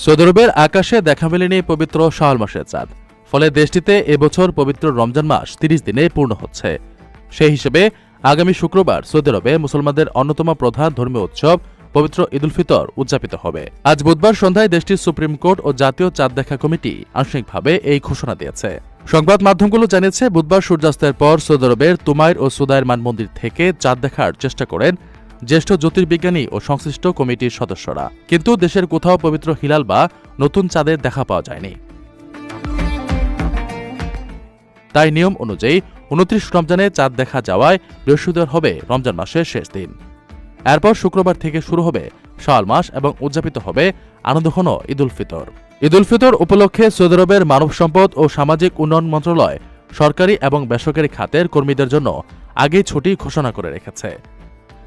Saudi আরবের আকাশে দেখা মেলেনি পবিত্র শাওয়াল মাসের চাঁদ। ফলে দেশটিতে এবছর পবিত্র রমজান মাস ৩০ দিনে পূর্ণ হচ্ছে। সেই হিসেবে আগামী শুক্রবার সৌদি আরবে মুসলমানদের অন্যতম প্রধান ধর্মীয় উৎসব পবিত্র ঈদ উল ফিতর উদযাপিত হবে। আজ বুধবার সন্ধ্যায় দেশটির সুপ্রিম কোর্ট ও জাতীয় চাঁদ দেখা কমিটি আংশিকভাবে এই ঘোষণা দিয়েছে। সংবাদ মাধ্যমগুলো জানিয়েছে, বুধবার সূর্যাস্তের পর সৌদি আরবের তুমাইর ও সুদাইরমান মন্দির থেকে চাঁদ দেখার চেষ্টা করেন জ্যেষ্ঠ জ্যোতির্বিজ্ঞানী ও সংশ্লিষ্ট কমিটির সদস্যরা। কিন্তু দেশের কোথাও পবিত্র হিলাল বা নতুন চাঁদের দেখা পাওয়া যায়নি। তাই নিয়ম অনুযায়ী ২৯ রমজানে চাঁদ দেখা যাওয়ায় বৃহস্পতিবার হবে রমজান মাসের শেষ দিন। এরপর শুক্রবার থেকে শুরু হবে শাওয়াল মাস এবং উদযাপিত হবে আনন্দঘন ঈদ উল ফিতর। ঈদ উল ফিতর উপলক্ষে সৌদি আরবের মানব সম্পদ ও সামাজিক উন্নয়ন মন্ত্রণালয় সরকারি এবং বেসরকারি খাতের কর্মীদের জন্য আগেই ছুটি ঘোষণা করে রেখেছে।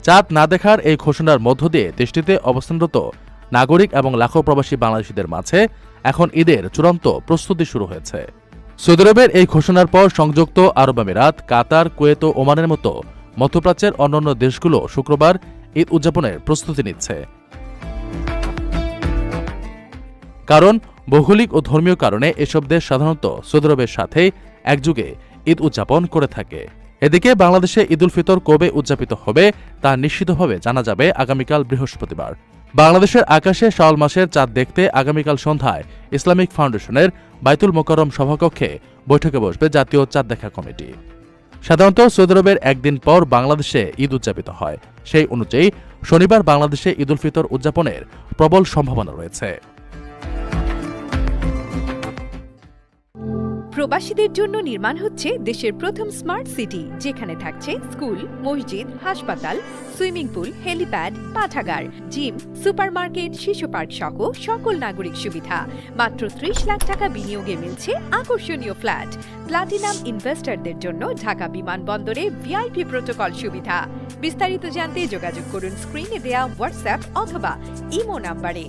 চাঁদ না দেখার এই ঘোষণার মধ্য দিয়ে দেশটিতে অবস্থানরত নাগরিক এবং লাখো প্রবাসী বাংলাদেশিদের মাঝে এখন ঈদের চূড়ান্ত প্রস্তুতি শুরু হয়েছে। সৌদি আরবের এই ঘোষণার পর সংযুক্ত আরব আমিরাত, কাতার, কুয়েত ও ওমানের মতো মধ্যপ্রাচ্যের অন্যান্য দেশগুলো শুক্রবার ঈদ উদযাপনের প্রস্তুতি নিচ্ছে। কারণ ভৌগোলিক ও ধর্মীয় কারণে এসব দেশ সাধারণত সৌদি আরবের সাথে একযুগে ঈদ উদযাপন করে থাকে। এদিকে বাংলাদেশে ঈদ উল ফিতর কবে উদযাপিত হবে তা নিশ্চিতভাবে জানা যাবে আগামীকাল বৃহস্পতিবার। বাংলাদেশের আকাশে শাওয়াল মাসের চাঁদ দেখতে আগামীকাল সন্ধ্যায় ইসলামিক ফাউন্ডেশনের বাইতুল মোকাররম সভাকক্ষে বৈঠকে বসবে জাতীয় চাঁদ দেখা কমিটি। সাধারণত সৌদি আরবের একদিন পর বাংলাদেশে ঈদ উদযাপিত হয়। সেই অনুযায়ী শনিবার বাংলাদেশে ঈদ উল ফিতর উদযাপনের প্রবল সম্ভাবনা রয়েছে। প্রবাসীদের জন্য নির্মাণ হচ্ছে দেশের প্রথম স্মার্ট সিটি, যেখানে থাকছে স্কুল, মসজিদ, হাসপাতাল, সুইমিং পুল, হেলিপ্যাড, পাঠাগার, জিম, সুপারমার্কেট, শিশু পার্ক সহ সকল নাগরিক সুবিধা। মাত্র ৩০ লাখ টাকা বিনিয়োগে মিলছে আকর্ষণীয় ফ্ল্যাট। প্লাটিনাম ইনভেস্টরদের জন্য ঢাকা বিমানবন্দরে ভিআইপি প্রোটোকল সুবিধা। বিস্তারিত জানতে যোগাযোগ করুন স্ক্রিনে দেয়া হোয়াটসঅ্যাপ অথবা ইমো নাম্বারে।